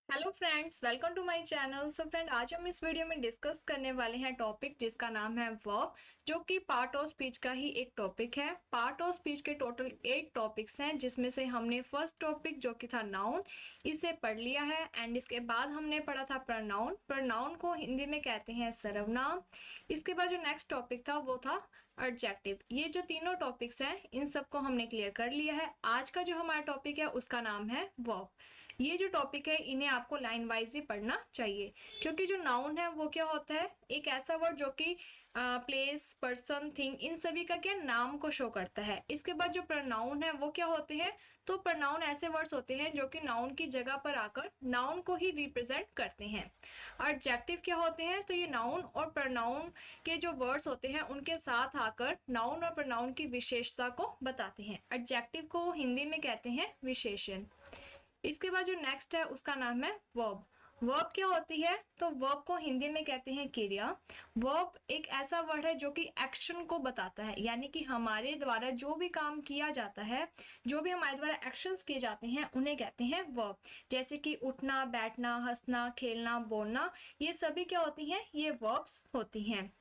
Hello friends, welcome to my channel. So friend, आज हम इस वीडियो में डिस्कस करने वाले हैं टॉपिक जिसका नाम है वर्ब, जो कि पार्ट ऑफ स्पीच का ही एक टॉपिक है। पार्ट ऑफ स्पीच के टोटल 8 टॉपिक्स हैं, जिसमें से हमने फर्स्ट टॉपिक जो कि था नाउन, इसे पढ़ लिया है। एंड इसके बाद हमने पढ़ा था प्रोनाउन। प्रोनाउन को हिंदी में कहते हैं सर्वनाम। इसके बाद जो नेक्स्ट टॉपिक था वो था एडजेक्टिव। ये जो तीनों टॉपिक्स हैं, इन सबको हमने क्लियर कर लिया है। आज का जो हमारा टॉपिक है उसका नाम है वर्ब। ये जो टॉपिक है इन्हें आपको लाइन वाइज ही पढ़ना चाहिए, क्योंकि जो नाउन है वो क्या होता है, एक ऐसा वर्ड जो कि प्लेस, पर्सन, थिंग, इन सभी का क्या नाम को शो करता है। इसके बाद जो प्रोनाउन है वो क्या होते हैं, तो प्रोनाउन ऐसे वर्ड्स होते हैं जो कि नाउन की जगह पर आकर नाउन को ही रिप्रेजेंट करते हैं। एडजेक्टिव क्या होते हैं, तो ये नाउन और प्रोनाउन के जो वर्ड्स होते हैं उनके साथ आकर नाउन और प्रोनाउन की विशेषता को बताते हैं। एडजेक्टिव को हिंदी में कहते हैं विशेषण। इसके बाद जो नेक्स्ट है उसका नाम है वर्ब। वर्ब क्या होती है, तो वर्ब को हिंदी में कहते हैं क्रिया। वर्ब एक ऐसा वर्ड है जो कि एक्शन को बताता है, यानी कि हमारे द्वारा जो भी काम किया जाता है, जो भी हमारे द्वारा एक्शंस किए जाते हैं उन्हें कहते हैं वर्ब। जैसे कि उठना, बैठना, हंसना, खेलना, बोलना, ये सभी क्या होती हैं, ये वर्ब्स होती हैं।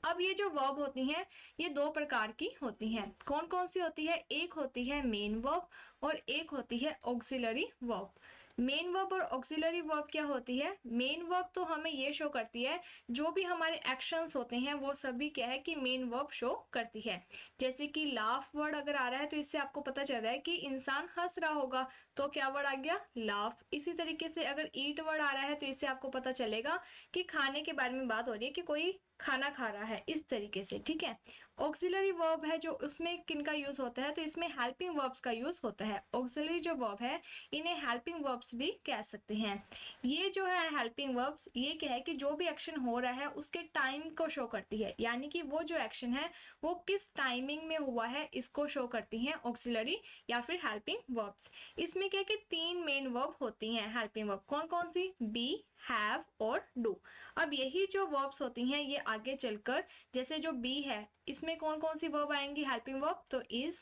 अब ये जो वर्ब होती हैं ये दो प्रकार की होती हैं। कौन कौन सी होती है, एक होती है मेन वर्ब और एक होती है ऑक्सिलरी वर्ब। मेन वर्ब और ऑक्सिलरी वर्ब क्या होती है, मेन वर्ब तो हमें ये शो करती है जो भी हमारे एक्शंस होते हैं वो सभी क्या है कि मेन वर्ब शो करती है। जैसे कि लाफ वर्ड अगर आ रहा है तो इससे आपको पता चल रहा है कि इंसान हंस रहा होगा, तो क्या वर्ड आ गया, लाफ। इसी तरीके से अगर ईट वर्ड आ रहा है तो इससे आपको पता चलेगा कि खाने के बारे में बात हो रही है, कि कोई खाना खा रहा है, इस तरीके से। ठीक है। ऑक्सिलरी वर्ब है जो उसमें किनका यूज होता है, तो इसमें हेल्पिंग वर्ब्स का यूज होता है। ऑक्सिलरी जो वर्ब है इन्हें हेल्पिंग वर्ब्स भी कह सकते हैं। ये जो है हेल्पिंग वर्ब्स, ये क्या है कि जो भी एक्शन हो रहा है उसके टाइम को शो करती है, यानी कि वो जो एक्शन है वो किस टाइमिंग में हुआ है इसको शो करती है ऑक्सिलरी या फिर हेल्पिंग वर्ब्स। इसमें क्या है कि 3 मेन वर्ब होती हैं हेल्पिंग वर्ब। कौन कौन सी, बी, हैव और डू। अब यही जो वर्ब्स होती हैं ये आगे चलकर, जैसे जो बी है इसमें कौन कौन सी वर्ब आएंगी हेल्पिंग वर्ब, तो इज,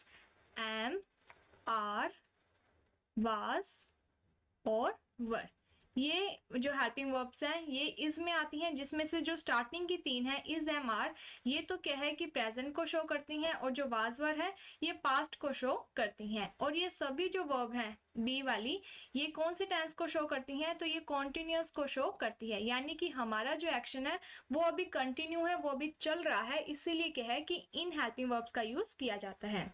एम, आर, वाज और वर। ये जो हेल्पिंग वर्ब्स हैं ये इसमें आती हैं, जिसमें से जो स्टार्टिंग की 3 है इज, एम, आर, ये तो क्या है कि प्रेजेंट को शो करती हैं, और जो वाज वर है ये पास्ट को शो करती हैं। और ये सभी जो वर्ब हैं बी वाली, ये कौन से टेंस को शो करती हैं, तो ये कॉन्टिन्यूअस को शो करती है, यानी कि हमारा जो एक्शन है वो अभी कंटिन्यू है, वो अभी चल रहा है, इसीलिए क्या है कि इन हेल्पिंग वर्ब्स का यूज किया जाता है।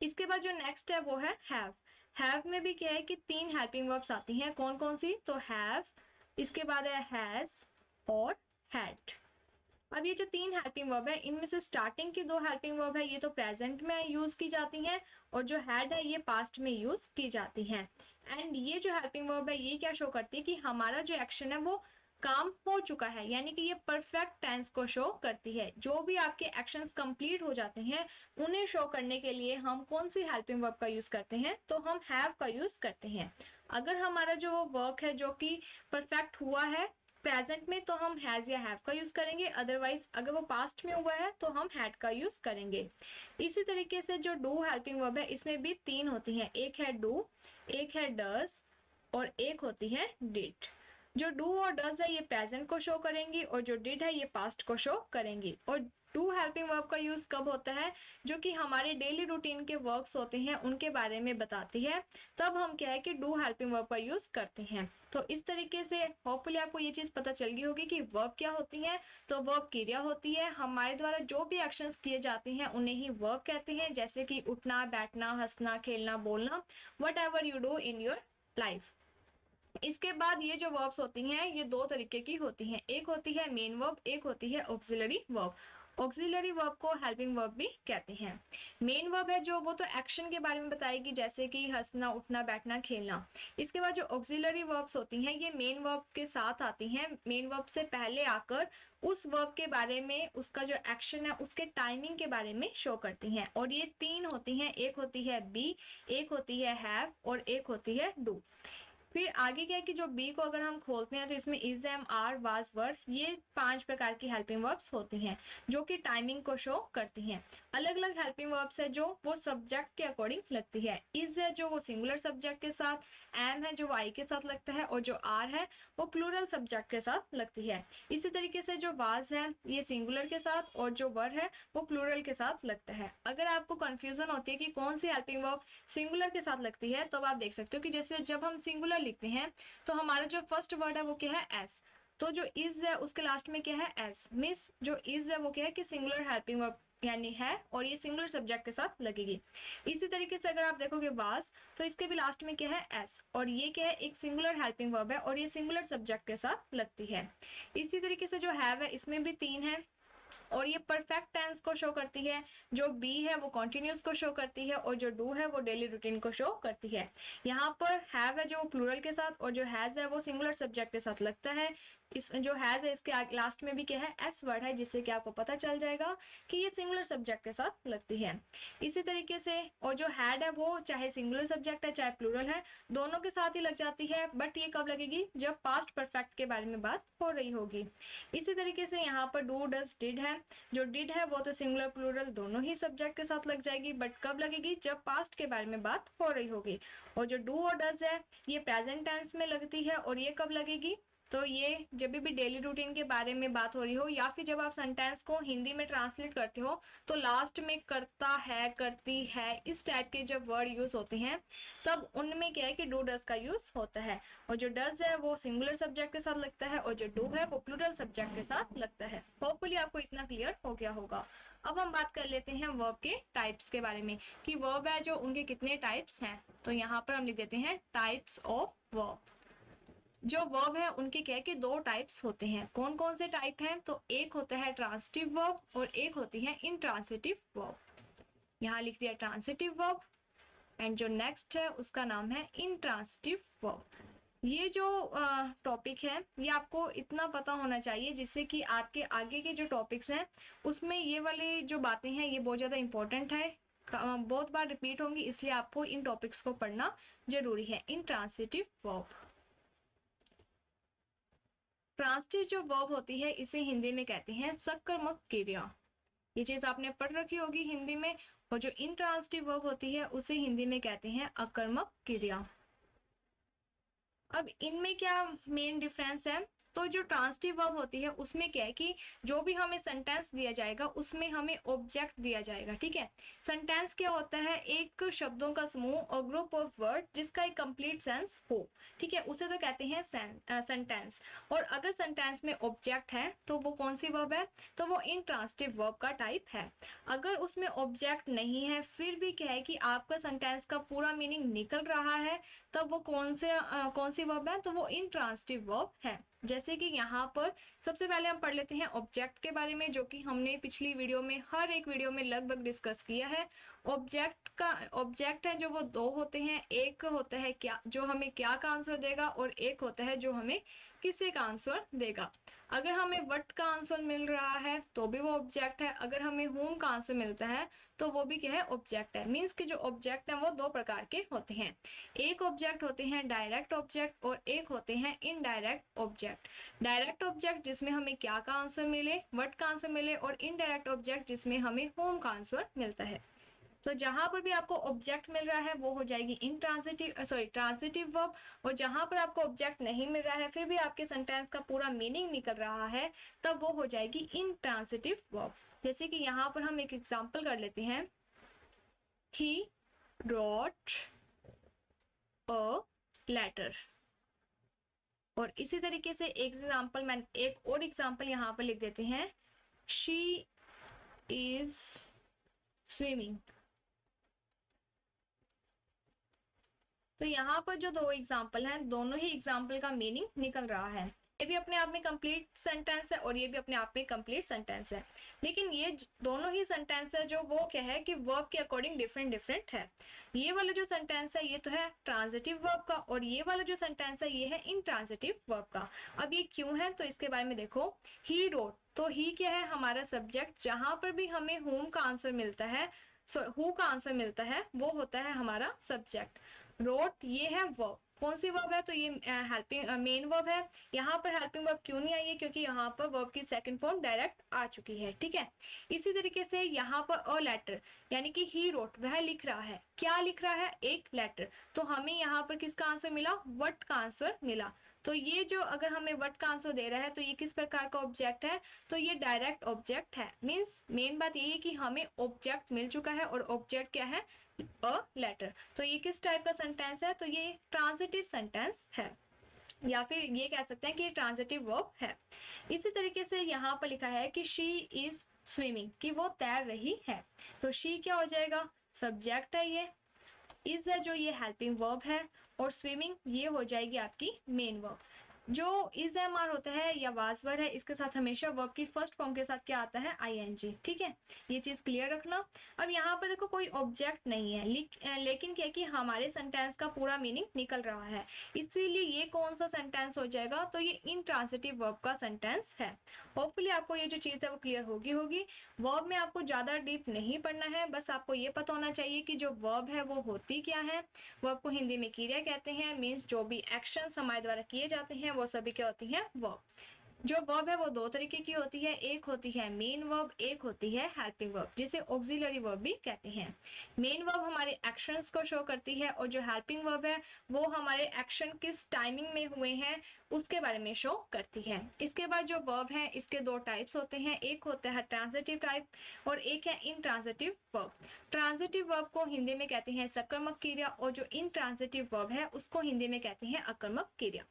इसके बाद जो नेक्स्ट है वो है हैव। हैव में भी क्या है कि 3 हेल्पिंग वर्ब्स आती हैं। कौन कौन सी, तो हैव, इसके बाद है हैज और हैड। अब ये जो 3 हेल्पिंग वर्ब है इनमें से स्टार्टिंग की 2 हेल्पिंग वर्ब है ये तो प्रेजेंट में यूज की जाती हैं, और जो हैड है ये पास्ट में यूज की जाती हैं। एंड ये जो हेल्पिंग वर्ब है ये क्या शो करती है कि हमारा जो एक्शन है वो काम हो चुका है, यानी कि ये परफेक्ट टेंस को शो करती है। जो भी आपके एक्शंस कंप्लीट हो जाते हैं उन्हें शो करने के लिए हम कौन सी हेल्पिंग वर्ब का यूज करते हैं, तो हम हैव का यूज करते हैं। अगर हमारा जो वो वर्क है जो कि परफेक्ट हुआ है प्रेजेंट में, तो हम हैज या हैव का यूज करेंगे। अदरवाइज अगर वो पास्ट में हुआ है तो हम हैड का यूज करेंगे। इसी तरीके से जो डू हेल्पिंग वर्ब है इसमें भी 3 होती हैं, एक है डू, एक है डज और एक होती है डिड। जो डू और डज है ये प्रेजेंट को शो करेंगी, और जो डिड है ये पास्ट को शो करेंगी। और डू हेल्पिंग वर्ब का यूज कब होता है, जो कि हमारे डेली रूटीन के वर्क्स होते हैं उनके बारे में बताती है, तब हम क्या है कि डू हेल्पिंग वर्ब का यूज करते हैं। तो इस तरीके से होपफुली आपको ये चीज पता चल गई होगी कि वर्ब क्या होती है। तो वर्ब क्रिया होती है, हमारे द्वारा जो भी एक्शंस किए जाते हैं उन्हें ही वर्ब कहते हैं, जैसे कि उठना, बैठना, हंसना, खेलना, बोलना, what ever you do in your life. इसके बाद ये जो वर्ब्स होती हैं ये 2 तरीके की होती हैं, एक होती है मेन वर्ब, एक होती है ऑक्सिलरी वर्ब। ऑक्सिलरी वर्ब को हेल्पिंग वर्ब भी कहते हैं। मेन वर्ब है जो वो तो एक्शन के बारे में बताएगी, जैसे कि हंसना, उठना, बैठना, खेलना। इसके बाद जो ऑक्सिलरी वर्ब्स होती हैं ये मेन वर्ब के साथ आती हैं, मेन वर्ब से पहले आकर उस वर्ब के बारे में, उसका जो एक्शन है उसके टाइमिंग के बारे में शो करती हैं। और ये 3 होती हैं, एक होती है बी, एक होती है हैव और एक होती है डू। फिर आगे क्या है कि जो बी को अगर हम खोलते हैं तो इसमें इज, एम, आर, वाज, वर, ये 5 प्रकार की हेल्पिंग वर्ब्स होती हैं जो कि टाइमिंग को शो करती हैं। अलग अलग हेल्पिंग वर्ब्स है जो वो सब्जेक्ट के अकॉर्डिंग लगती है। इज है जो वो सिंगुलर सब्जेक्ट के साथ, एम है जो वो आई के साथ लगता है, और जो आर है वो प्लूरल सब्जेक्ट के साथ लगती है। इसी तरीके से जो वाज है ये सिंगुलर के साथ, और जो वर है वो प्लूरल के साथ लगता है। अगर आपको कंफ्यूजन होती है कि कौन सी हेल्पिंग वर्ब सिंगुलर के साथ लगती है, तो आप देख सकते हो कि जैसे जब हम सिंगुलर लिखते हैं तो हमारा जो फर्स्ट वर्ड है वो क्या है, एस। तो जो इज है उसके लास्ट में क्या है, एस। मिस जो इज है वो क्या है कि सिंगुलर हेल्पिंग वर्ब यानी है, और ये सिंगुलर सब्जेक्ट के साथ लगेगी। इसी तरीके से अगर आप देखोगे वास, तो इसके भी लास्ट में क्या है, एस, और ये क्या है, एक सिंगुलर हेल्पिंग वर्ब है और ये सिंगुलर सब्जेक्ट के साथ लगती है। इसी तरीके से जो हैव है इसमें भी 3 है, और ये परफेक्ट टेंस को शो करती है। जो बी है वो कॉन्टिन्यूस को शो करती है, और जो डू है वो डेली रूटीन को शो करती है। यहाँ पर हैव है जो प्लूरल के साथ, और जो हैज है वो सिंगुलर सब्जेक्ट के साथ लगता है। इस जो हैज है इसके लास्ट में भी क्या है, एस वर्ड है, जिससे कि आपको पता चल जाएगा कि ये सिंगुलर सब्जेक्ट के साथ लगती है। इसी तरीके से और जो हैड है वो चाहे सिंगुलर सब्जेक्ट है चाहे प्लूरल है, दोनों के साथ ही लग जाती है, बट ये कब लगेगी, जब पास्ट परफेक्ट के बारे में बात हो रही होगी। इसी तरीके से यहाँ पर डू, डज, डिड है। जो डिड है वो तो सिंगुलर प्लूरल दोनों ही सब्जेक्ट के साथ लग जाएगी, बट कब लगेगी, जब पास्ट के बारे में बात हो रही होगी। और जो डू और डज है ये प्रेजेंट टेंस में लगती है, और ये कब लगेगी, तो ये जब भी डेली रूटीन के बारे में बात हो रही हो, या फिर जब आप सेंटेंस को हिंदी में ट्रांसलेट करते हो तो लास्ट में करता है, करती है, इस टाइप के जब वर्ड यूज होते हैं तब उनमें क्या है कि डू डज का यूज होता है। और जो डज है वो सिंगुलर सब्जेक्ट के साथ लगता है, और जो डू है वो प्लूरल सब्जेक्ट के साथ लगता है। होपफुली आपको इतना क्लियर हो गया होगा। अब हम बात कर लेते हैं वर्ब के टाइप्स के बारे में, कि वर्ब है जो उनके कितने टाइप्स हैं। तो यहाँ पर हम लिख देते हैं टाइप्स ऑफ वर्ब। जो वर्ब है उनके क्या है कि 2 टाइप्स होते हैं। कौन कौन से टाइप हैं, तो एक होता है ट्रांसिटिव वर्ब और एक होती है इंट्रांसिटिव वर्ब। यहाँ लिख दिया ट्रांसिटिव वर्ब, एंड जो नेक्स्ट है उसका नाम है इंट्रांसिटिव वर्ब। ये जो टॉपिक है ये आपको इतना पता होना चाहिए जिससे कि आपके आगे के जो टॉपिक्स हैं उसमें ये वाली जो बातें हैं ये बहुत ज़्यादा इंपॉर्टेंट है, बहुत बार रिपीट होंगी, इसलिए आपको इन टॉपिक्स को पढ़ना जरूरी है। इंट्रांसिटिव वर्ब, ट्रांसिटिव जो वर्ब होती है इसे हिंदी में कहते हैं सकर्मक क्रिया। ये चीज आपने पढ़ रखी होगी हिंदी में। और जो इंट्रांसिटिव वर्ब होती है उसे हिंदी में कहते हैं अकर्मक क्रिया। अब इनमें क्या मेन डिफरेंस है, तो जो ट्रांसिटिव वर्ब होती है उसमें क्या है कि जो भी हमें सेंटेंस दिया जाएगा उसमें हमें ऑब्जेक्ट दिया जाएगा, ठीक है। सेंटेंस क्या होता है, एक शब्दों का समूह और ग्रुप ऑफ वर्ड जिसका एक कंप्लीट सेंस हो, ठीक है, उसे तो कहते हैं सेंटेंस। और अगर सेंटेंस में ऑब्जेक्ट है तो वो कौन सी वर्ब है, तो वो इंट्रांसिटिव वर्ब का टाइप है। अगर उसमें ऑब्जेक्ट नहीं है फिर भी क्या है कि आपका सेंटेंस का पूरा मीनिंग निकल रहा है, तब वो कौन सी वर्ब है, तो वो इंट्रांसिटिव वर्ब है। जैसे कि यहाँ पर सबसे पहले हम पढ़ लेते हैं ऑब्जेक्ट के बारे में, जो कि हमने पिछली वीडियो में हर एक वीडियो में लगभग डिस्कस किया है। ऑब्जेक्ट है जो वो 2 होते हैं, एक होता है क्या जो हमें क्या का आंसर देगा, और एक होता है जो हमें किसे का आंसर देगा। अगर हमें व्हाट का आंसर मिल रहा है तो भी वो ऑब्जेक्ट है, अगर हमें होम का आंसर मिलता है तो वो भी क्या है, ऑब्जेक्ट है। मीन्स कि जो ऑब्जेक्ट है वो 2 प्रकार के होते हैं। एक ऑब्जेक्ट होते हैं डायरेक्ट ऑब्जेक्ट और एक होते हैं इनडायरेक्ट ऑब्जेक्ट। डायरेक्ट ऑब्जेक्ट जिसमें हमें क्या का आंसर मिले, व्हाट का आंसर मिले, और इनडायरेक्ट ऑब्जेक्ट जिसमें हमें होम का आंसर मिलता है। तो जहां पर भी आपको ऑब्जेक्ट मिल रहा है वो हो जाएगी ट्रांसिटिव वर्ब, और जहां पर आपको ऑब्जेक्ट नहीं मिल रहा है फिर भी आपके सेंटेंस का पूरा मीनिंग निकल रहा है, तब वो हो जाएगी इंट्रांसिटिव वर्ब। जैसे कि यहाँ पर हम एक एग्जांपल कर लेते हैं, ही wrote a letter। और इसी तरीके से एक और एग्जांपल यहाँ पर लिख देते हैं, she is swimming। तो यहाँ पर जो 2 एग्जाम्पल हैं दोनों ही एग्जाम्पल का मीनिंग निकल रहा है। ये भी अपने आप में कंप्लीट सेंटेंस है और ये भी अपने आप में कंप्लीट सेंटेंस है, लेकिन ये दोनों ही सेंटेंस है जो वो क्या है कि वर्ब के अकॉर्डिंग डिफरेंट है। ये वाला जो सेंटेंस है ये तो है ट्रांजिटिव वर्ब का, और ये वाला जो सेंटेंस है ये है इंट्रांजिटिव वर्ब का। अब ये क्यों है तो इसके बारे में देखो, ही रोट, तो ही क्या है हमारा सब्जेक्ट, जहां पर भी हमें होम का आंसर मिलता है, हु का आंसर मिलता है वो होता है हमारा सब्जेक्ट। रोट ये है वर्ब, कौन सी वर्ब है, तो ये हेल्पिंग मेन वर्ब है। यहाँ पर हेल्पिंग वर्ब क्यों नहीं आई है, क्योंकि यहाँ पर वर्ब की सेकंड फॉर्म डायरेक्ट आ चुकी है, ठीक है। इसी तरीके से यहाँ पर अ लेटर यानी कि ही रोट, वह लिख रहा है, क्या लिख रहा है, एक लेटर। तो हमें यहाँ पर किसका आंसर मिला, व्हाट का आंसर मिला। तो ये जो अगर हमें व्हाट का आंसर दे रहा है तो ये किस प्रकार का ऑब्जेक्ट है, तो ये डायरेक्ट ऑब्जेक्ट है। मींस मेन बात ये है कि हमें ऑब्जेक्ट मिल चुका है और ऑब्जेक्ट क्या है, अ लेटर। तो ये किस टाइप का सेंटेंस है, तो ये ट्रांजिटिव सेंटेंस है, या फिर ये कह सकते हैं कि ये ट्रांजिटिव वर्ब है। इसी तरीके से यहाँ पर लिखा है कि शी इज स्विमिंग, कि वो तैर रही है। तो शी क्या हो जाएगा, सब्जेक्ट है, ये इज है जो ये हेल्पिंग वर्ब है, और स्विमिंग ये हो जाएगी आपकी मेन वर्ब। जो इज एम आर होता है या वाज वर्ब है, इसके साथ हमेशा वर्ब की फर्स्ट फॉर्म के साथ क्या आता है, आईएनजी, ठीक है। ये चीज क्लियर रखना। अब यहाँ पर देखो कोई ऑब्जेक्ट नहीं है, लेकिन क्या कि हमारे सेंटेंस का पूरा मीनिंग निकल रहा है, इसीलिए ये कौन सा सेंटेंस हो जाएगा, तो ये इंट्रांजिटिव वर्ब का सेंटेंस है। होपफुली आपको ये जो चीज है वो क्लियर होगी। वर्ब में आपको ज्यादा डीप नहीं पढ़ना है, बस आपको ये पता होना चाहिए कि जो वर्ब है वो होती क्या है। वर्ब को हिंदी में क्रिया कहते हैं, मीन्स जो भी एक्शंस हमारे द्वारा किए जाते हैं वो सभी क्या होती हैं, वर्ब। जो वर्ब है वो दो तरीके की होती है, एक होती है मेन वर्ब, एक होती है हेल्पिंग वर्ब, जिसे ऑक्सिलरी वर्ब भी कहते हैं। मेन वर्ब हमारे एक्शंस को शो करती है, और जो हेल्पिंग वर्ब है वो हमारे एक्शन किस टाइमिंग में हुए हैं उसके बारे में शो करती है। इसके बाद जो वर्ब है इसके दो टाइप्स होते हैं, एक होता है ट्रांजिटिव टाइप और एक है इनट्रांजिटिव वर्ब। ट्रांजिटिव वर्ब को हिंदी में कहते हैं सकर्मक क्रिया, और जो इनट्रांजिटिव वर्ब है उसको हिंदी में कहते हैं अकर्मक क्रिया।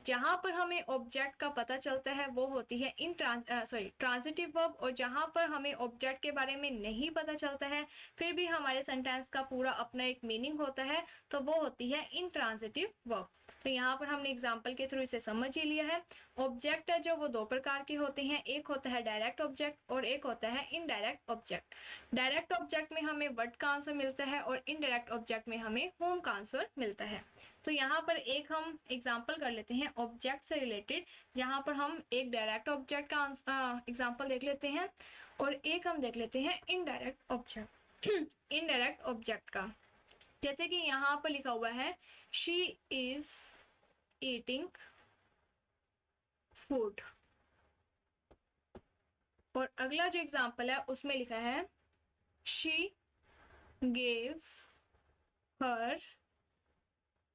जहां पर हमें ऑब्जेक्ट का पता चलता है वो होती है ट्रांजिटिव वर्ब, और जहां पर हमें ऑब्जेक्ट के बारे में नहीं पता चलता है फिर भी हमारे सेंटेंस का पूरा अपना एक मीनिंग होता है, तो वो होती है इनट्रांजिटिव वर्ब। तो यहाँ पर हमने एग्जाम्पल के थ्रू इसे समझ ही लिया है। ऑब्जेक्ट है जो वो दो प्रकार के होते हैं, एक होता है डायरेक्ट ऑब्जेक्ट और एक होता है इनडायरेक्ट ऑब्जेक्ट। डायरेक्ट ऑब्जेक्ट में हमें वर्ड का आंसर मिलता है और इनडायरेक्ट ऑब्जेक्ट में हमें होम का आंसर मिलता है। तो यहाँ पर एक हम एग्जाम्पल कर लेते हैं ऑब्जेक्ट से रिलेटेड, जहाँ पर हम एक डायरेक्ट ऑब्जेक्ट का एग्जाम्पल देख लेते हैं और एक हम देख लेते हैं इनडायरेक्ट ऑब्जेक्ट इनडायरेक्ट ऑब्जेक्ट का। जैसे कि यहाँ पर लिखा हुआ है शी इज ईटिंग फूड, और अगला जो एग्जाम्पल है उसमें लिखा है she gave her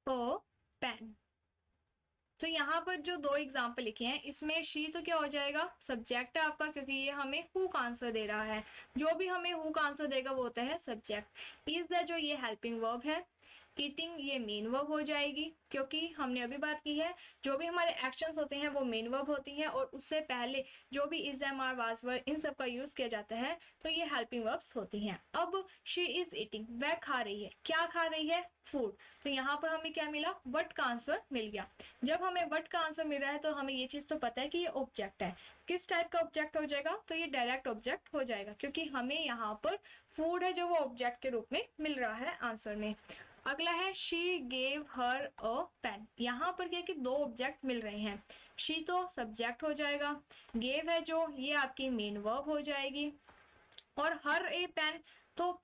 a pen. तो यहाँ पर जो दो एग्जाम्पल लिखे हैं इसमें शी तो क्या हो जाएगा, सब्जेक्ट है आपका, क्योंकि ये हमें हु का आंसर दे रहा है। जो भी हमें हु का आंसर देगा वो होता है सब्जेक्ट। इज है जो ये हेल्पिंग वर्ब है, ईटिंग ये मेन वर्ब हो जाएगी, क्योंकि हमने अभी बात की है जो भी हमारे एक्शंस होते हैं वो मेन वर्ब होती हैं, और उससे पहले जो भी is am are was verb इन सब का यूज किया जाता है तो ये हेल्पिंग वर्ब्स होती हैं। अब शी इज ईटिंग, वह खा रही है, क्या खा रही है, फूड। तो यहाँ पर हमें क्या मिला, व्हाट का आंसर मिल गया। जब हमें व्हाट का आंसर मिल रहा है तो हमें ये चीज तो पता है कि ये ऑब्जेक्ट है। किस टाइप का ऑब्जेक्ट हो जाएगा, तो ये डायरेक्ट ऑब्जेक्ट हो जाएगा, क्योंकि हमें यहाँ पर फूड है जो वो ऑब्जेक्ट के रूप में मिल रहा है आंसर में। अगला है she gave her a pen. यहाँ पर क्या कि दो ऑब्जेक्ट मिल रहे हैं, शी तो सब्जेक्ट हो जाएगा, गेव है जो ये आपकी मेन वर्ब हो जाएगी, और हर ए पेन तो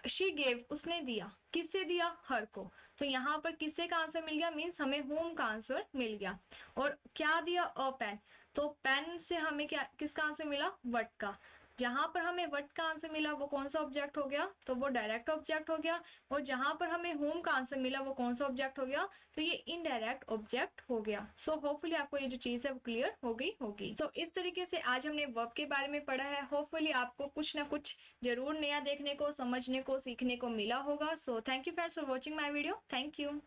शी गेव उसने दिया, किससे दिया, हर को। तो यहाँ पर किससे का आंसर मिल गया, मीन्स हमें होम का आंसर मिल गया। और क्या दिया, अ पेन, तो पेन से हमें क्या किसका आंसर मिला, व्हाट का। जहां पर हमें व्हाट का आंसर मिला वो कौन सा ऑब्जेक्ट हो गया, तो वो डायरेक्ट ऑब्जेक्ट हो गया। और जहां पर हमें होम का आंसर मिला वो कौन सा ऑब्जेक्ट हो गया, तो ये इनडायरेक्ट ऑब्जेक्ट हो गया। सो होपफुली आपको ये जो चीज है वो क्लियर हो गई होगी। सो इस तरीके से आज हमने वर्ब के बारे में पढ़ा है। होपफुली आपको कुछ ना कुछ जरूर नया देखने को, समझने को, सीखने को मिला होगा। So thank you friends for watching my video. Thank you.